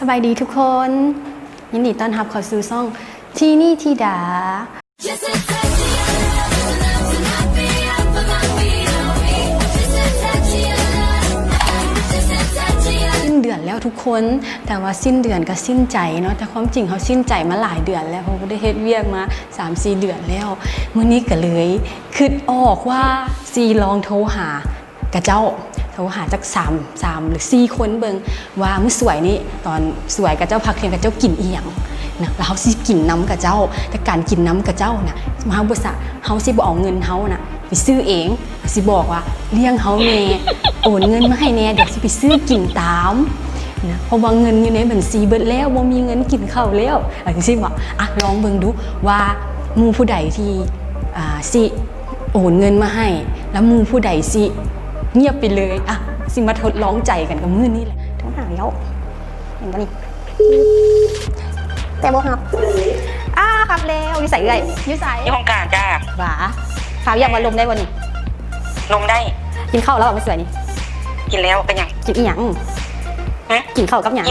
สบายดีทุกคนยินดีต้อนรับเข้าสู่ช่องที่นี่ที่ดาสิ้นเดือนแล้วทุกคนแต่ว่าสิ้นเดือนก็สิ้นใจเนาะแต่ความจริงเขาสิ้นใจมาหลายเดือนแล้วเขาได้เฮ็ดเวียกมา 3-4 เดือนแล้วมื้อนี้ก็เลยคิดออกว่าซีลองโทรหากระเจ้าโทรหาจัก3หรือ4คนเบิ่งว่ามื้อสวยนี่ตอนสวยกับเจ้าพักเที่ยงกับเจ้ากินอีหยังนะแล้วเฮาสิกินน้ำกับเจ้าแต่การกินน้ำกับเจ้าน่ะเฮาบ่ซะเฮาสิบ่เอาเงินเฮาน่ะไปซื้อเองสิบอกว่าเลี้ยงเฮาแน่โอนเงินมาให้แน่เดี๋ยวสิไปซื้อกินตามนะเพราะว่าเงินอยู่ในบัญชีเบิดแล้วบ่มีเงินกินข้าวแล้วจังซี่บ่ลองเบิ่งดูว่าหมู่ผู้ใดที่สิโอนเงินมาให้แล้วหมู่ผู้ใดสิเงียบไปเลยสิมาทดลองใจกันกับมื้อนี้แหละโทรหาแล้วเห็นบ่นี่แต่บ่ครับครับแล้วอยู่ใส่เอื้อยอยู่ใส่ที่ห้องการจ้าหวาข่าวอยากมาลมได้บ่นี่ลมได้กินข้าวแล้วไม่สวยนี่กินแล้วเป็นยังกินอีหยังกินข้าวกับหยัง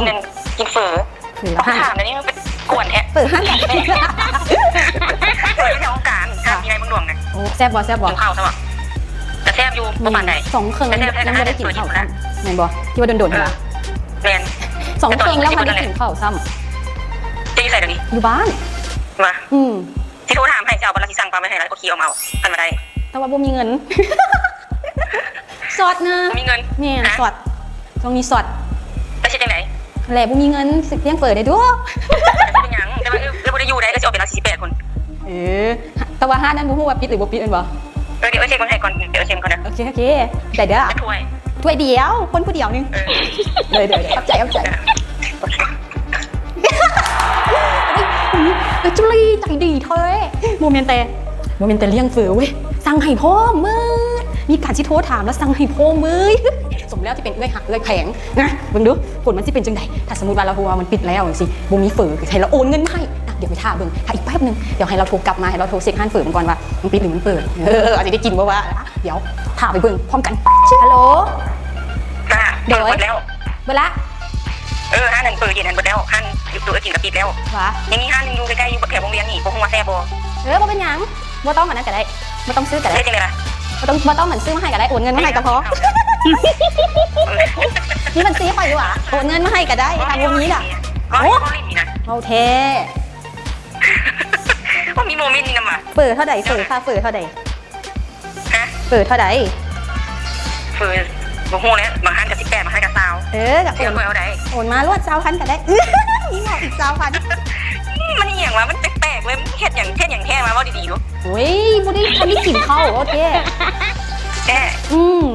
กินเฝอต้องถามนะนี่มันเป็นกวนแท้เปิดห้างกันเฝอที่ห้องการข้ามมีอะไรบ้างดวงเนี่ยโอ้แซ่บบ่กินข้าวซะบ่แต่แซ่บอยู่ประมาณไหน2 เครื่องยังไม่ได้กินข้าวซ้ำแม่นบ่ที่ว่าโดนๆเหรอแม่น2 เครื่องแล้วมันได้กินข้าวซ้ำจะอยู่ใส่เดี๋ยวนี้อยู่บ้านมาที่โทรถามให้เจ้าบรรลัที่สั่งปลาไม่ให้แล้วก็ขี่ออกมากันมาได้แต่ว่าบ่มีเงินสดนะบ่มีเงินนี่สดตรงนี้สดแต่ใช่จังไหนแหละบ่มีเงินเลี้ยงเปิดได้ด้วยเป็นยังแต่ว่าบ่ได้อยู่ได้ก็จะออกเป็น48คนแต่ว่า5นั้นบ่ฮู้ว่าปิดหรือบ่ปิดอันบ่เดี๋ยวเช็คมันให้ก่อนเดี๋ยวเช็คก่อนนะโอเคได้เด้อถ้วยเดียวคนผู้เดียวนึงเลยเข้าใจจุลีใจดีเธอโมเมนต์เลี้ยงเฟือเว้ยสั่งให้พ่อมือมีการชิโทรถามแล้วสั่งให้พ่อมือสมแล้วที่เป็นเอื้อยหักเอื้อยแข็งนะเบิ่งดูผลมันสิเป็นจังไดถ้าสมมติว่าเราหัวมันปิดแล้วสิบ่มีเฟือให้เราโอนเงินให้เดี๋ยวไปท่าเบิ่งถ้าอีกแป๊บนึงเดี๋ยวให้เราโทรกลับมาให้เราโทรเช็คห้านเฟือมันก่อนว่ามันปิดหรือมันเปิดอาจจะได้กินบ่ว่าเดี๋ยวท่าไปเบิ่งพร้อมกันฮัลโหลเดี๋ยวหมดแล้วเวลาห้านนั่นเปิดเย็นนั่นหมดแล้วห้านอยู่ตัวกินกับปิดแล้วยังมีห้านนึงอยู่ใกล้ๆอยู่แถววงเวียนนี่บ่ฮู้ว่าแซ่บ่บ่เป็นหยังบ่ต้องอันนั้นก็ได้บ่ต้องซื้อก็ได้จริงเลยนะบ่ต้องเหมือนซื้อมาให้ก็ได้โอนเงินมาให้ก็พอนี่มันซื้อไปอยู่อ่ะโอนเงินมาให้ก็ได้ทางวงนี้ล่ะโอ้โอเคว่ามีโมเมนต์นี่นะมาเปิดเท่าใดเปิดค่าเปิดเท่าใดเปิดเท่าใดเปิดบ่ฮู้แล้วบางห้านกับ18บางห้านกับ20กับโอนเอาได้โอนมารวด20,000ก็ได้นี่เหรออีก20,000มันอีหยังวะมันแปลกๆเลยเฮ็ดอย่างแท้มาว่าดีๆดูโอ้ยบ่ได้ทันได้กินข้าวโอเค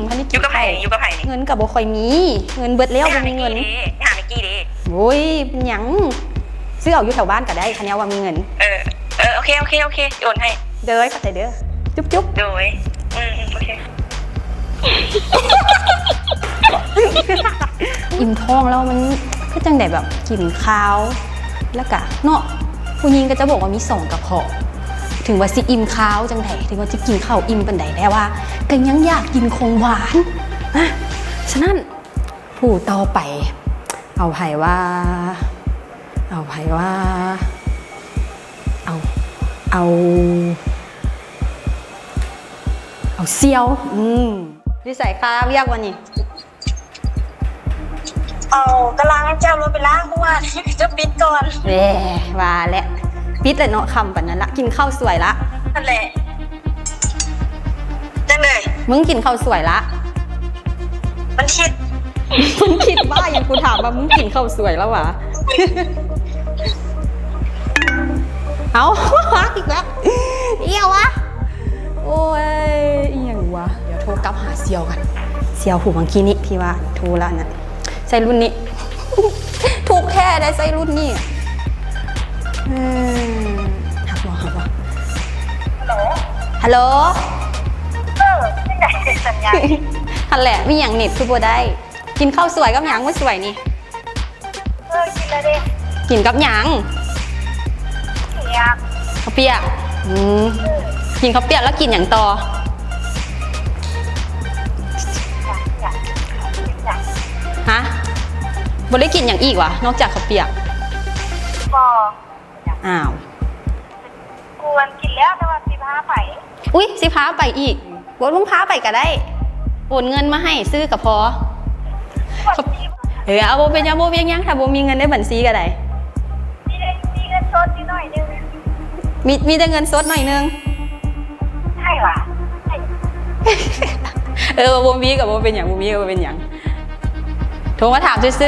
ทันได้กินอยู่กับไผเงินก็บ่ค่อยมีเงินเบิดแล้วบ่มีเงินหาเมกี้เด้โอ้ยเป็นหยังซื้อเอาอยู่แถวบ้านก็ได้คันนี้ว่ามีเงินโอเคโอนให้เด้อเข้าใจเด้อจุ๊บโดยโอเคอิ่มท้องแล้วมันก็จังได้แบบกินข้าวแล้วก็เนาะผู้หญิงก็จะบอกว่ามี2กระเพาะถึงว่าสิอิ่มข้าวจังไดถึงว่าจะกินข้าวอิ่มปานใดแต่ว่าก็ยังอยากกินของหวานฉะนั้นผู้ต่อไปเอาไผว่าเอาเซียวดิใส่ข้าวเรียกวันนี้กำลังเจ้ารถไปล้างเพราะว่าจะปิดก่อนว่าแหละปิดเลยเนาะคำแบบนั้นละกินข้าวสวยละนั่นแหละจังเลยมึงกินข้าวสวยละมันคิดบ้าอย่างกูถามว่ามึงกินข้าวสวยแล้ววะเอาอีกแล้วเอี่ยววะโอ้ยอีหยังวะเดี๋ยวโทรกลับหาเซียวกันเซียวผู้บางคีนี่พี่ว่าโทรละน่ะใส่รุ่นนี้ถูกแท้ได้ใส่รุ่นนี้หักวะฮัลโหลไม่ได้สัญญาณฮัลแหละมีอย่างเน็ตคือบ่ได้กินข้าวสวยกับหยังว่าสวยนี่กินแล้วดิกินกับหยังข้าวเปียกกินข้าวเปียกแล้วกินอย่างต่อฮะ บ่ได้กินอย่างอีกวะนอกจากข้าวเปียก ก็ อ้าว กวนกินแล้วแต่ว่าสิพาไป อุ๊ยสิพาไปอีกบ่ต้องพาไปก็ได้โอนเงินมาให้ซื้อก็พอเอาบ่เป็นหยังบ่เป็นหยังถ้าบ่มีเงินในบัญชีก็ได้ มีเงินสดนิดหน่อยนึง มีแต่เงินสดหน่อยนึง ใช่ว่ะใช่ บ่มีกับบ่เป็นหยังบ่มีก็บ่เป็นหยังโทรมาถามซื่อ ส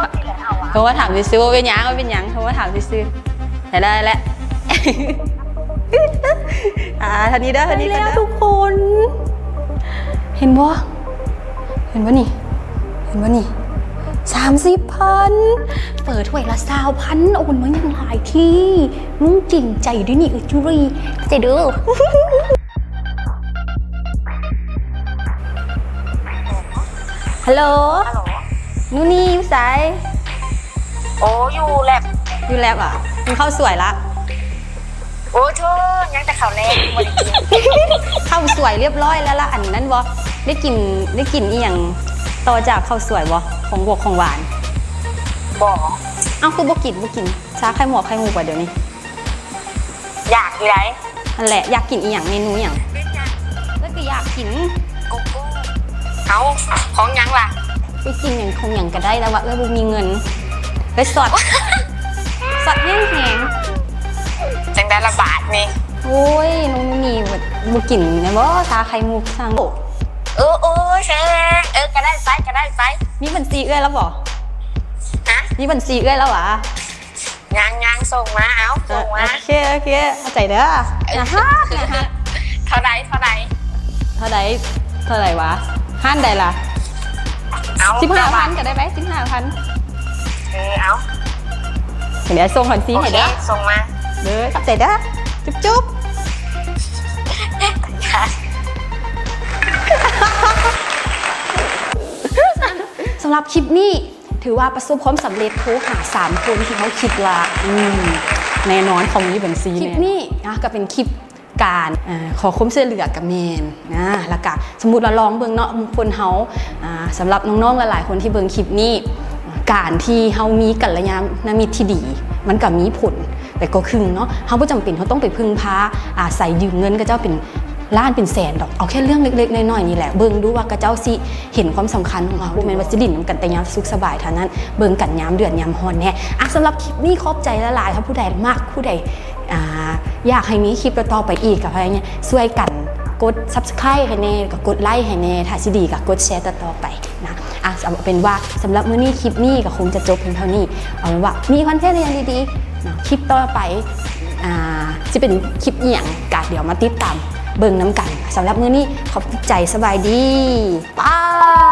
ดที่แล้วอ่ะ ๆโทรมาถามซื่อๆบ่เป็นหยังบ่เป็นหยังโทรมาถามซื่อๆได้แล้ว ท่านี้เด้อท่านี้แล้วทุกคน เห็นบ่นี่30,000เปิดถ้วยละ20,000โอนมาอย่างหลายที่มึงจริงใจด้วยนี่จุรีใจเด้อ ฮัลโหล ฮัลโหล นู่นนี่อยู่ไส โอ้อยู่แลบ อยู่แลบอ่ะมึงเข้าสวยละ โอ้เธอยังแต่ข่าวแรกหมดจริง เข้าสวยเรียบร้อยแล้วล่ะอันนั้นบ่ได้กินอีหยังต่อจากข้าวสวยบ่ของบวกของหวาน บอก เอ้าคือบ่กินชาไข่หมอกไข่หมูกว่าเดี๋ยวนี้ อยากอยู่ไหน นั่นแหละอยากกินอีหยังเมนูอีหยังแล้วก็อยากกิน กุ๊กกุ้งเอาของยังล่ะ ไปกินอย่างคงอย่างก็ได้แล้วว่าบ่มีเงินไปสอด แห้ง จังได้ละบาทนี่ ๆโอ้ยน้องนี่บ่กินนะบ่ชาไข่มุกสั่ง โอ้แซ่ก็ได้ไซส์มีบัญชีเอื้อยแล้วบ่ ฮะ มีบัญชีเอื้อยแล้วหวะ ยังส่งมาเอาส่งมา โอเคเข้าใจเด้อนะฮะ เท่าไหร่ เท่าไหร่วะห้านใดล่ะ เอา 15,000ก็ได้ไหม15,000 เอา เดี๋ยวส่งบัญชีให้เด้อ ส่งมา เด้อเข้าใจเด้อจุ๊บสำหรับคลิปนี้ถือว่าประสบความสำเร็จโทรหา3คนที่เขาคิดว่าแน่นอนของมีบัญชีคลิปนี้นะก็เป็นคลิปการขอคุ้มเสื้อเหลือกับเมนนะแล้วก็สมมุติเราลองเบิ่งเนาะคนเฮาสำหรับน้องๆหลายๆคนที่เบิ่งคลิปนี้การที่เฮามีกัลยาณมิตรที่ดีมันก็มีผลแต่ก็ครึ่งเนาะเฮาบ่จำเป็นเขาต้องไปพึ่งพาอาศัยยืมเงินก็เจ้าเป็นล้านเป็นแสนดอกเอาแค่เรื่องเล็กๆน้อยๆนี่แหละเบิ่งดูว่ากระเจ้าสิเห็นความสำคัญของเราบ่แม่นว่าสิดินกันแต่ยามสุขสบายเท่านั้นเบิ่งกันยามเดือดยามร้อนแน่สำหรับคลิปนี้ขอบใจหลายๆถ้าผู้ใดมักผู้ใดอยากให้มีคลิปต่อๆไปอีกกับอะไรเงี้ยช่วยกันกด Subscribe ให้แน่กับกดไลค์ให้แน่ถ้าสิดีก็กดแชร์ต่อๆไปนะเป็นว่าสำหรับมื้อนี้คลิปนี้ก็คงจะจบเพียงเท่านี้เอาเป็นว่ามีคอนเทนต์อย่างดีๆนะคลิปต่อไปจะเป็นคลิปอีหยังก็เดี๋ยวมาติดตามเบิ่งน้ำกันสำหรับมื้อนี้ขอบใจสบายดีบาย